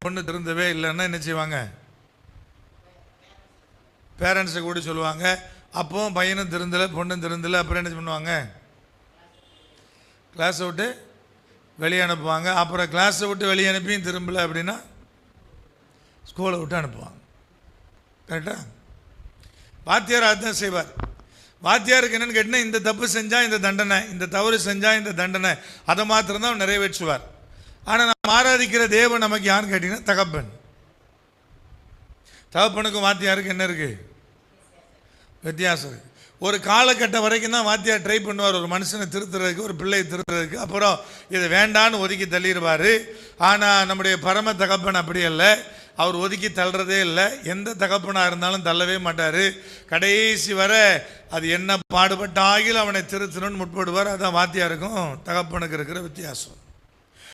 பொண்ணு திருந்தவே இல்லைன்னா என்ன செய்வாங்க? பேரண்ட்ஸை கூட சொல்லுவாங்க. அப்போ பையனும் திருந்தலை பொண்ணும் திருந்தலை, அப்புறம் என்ன பண்ணுவாங்க? கிளாஸை விட்டு வெளியே அனுப்புவாங்க. அப்புறம் கிளாஸை விட்டு வெளியே அனுப்பியும் திரும்பலை அப்படின்னா ஸ்கூலை விட்டு அனுப்புவாங்க. கரெக்டா? வாத்தியார் அதுதான் செய்வார். வாத்தியாருக்கு என்னென்னு கேட்டினா, இந்த தப்பு செஞ்சால் இந்த தண்டனை, இந்த தவறு செஞ்சால் இந்த தண்டனை, அதை மாத்திரம்தான் அவர் நிறைவேற்றுவார். ஆனால் நம்ம ஆராதிக்கிற தேவன் நமக்கு யாருன்னு கேட்டிங்கன்னா தகப்பன். தகப்பனுக்கும் வாத்தியாருக்கு என்ன இருக்குது? வித்தியாசம் இருக்குது. ஒரு காலகட்டம் வரைக்கும் தான் வாத்தியார் ட்ரை பண்ணுவார் ஒரு மனுஷனை திருத்துறதுக்கு, ஒரு பிள்ளையை திருத்துறதுக்கு. அப்புறம் இதை வேண்டான்னு ஒதுக்கி தள்ளிடுவார். ஆனால் நம்முடைய பரம தகப்பன் அப்படி இல்லை. அவர் ஒதுக்கி தள்ளுறதே இல்லை. எந்த தகப்பனாக இருந்தாலும் தள்ளவே மாட்டார். கடைசி வர அது என்ன பாடுபட்டாகிலும் அவனை திருத்தணும்னு முற்படுவார். அதுதான் வாத்தியாருக்கும் தகப்பனுக்கு இருக்கிற வித்தியாசம்.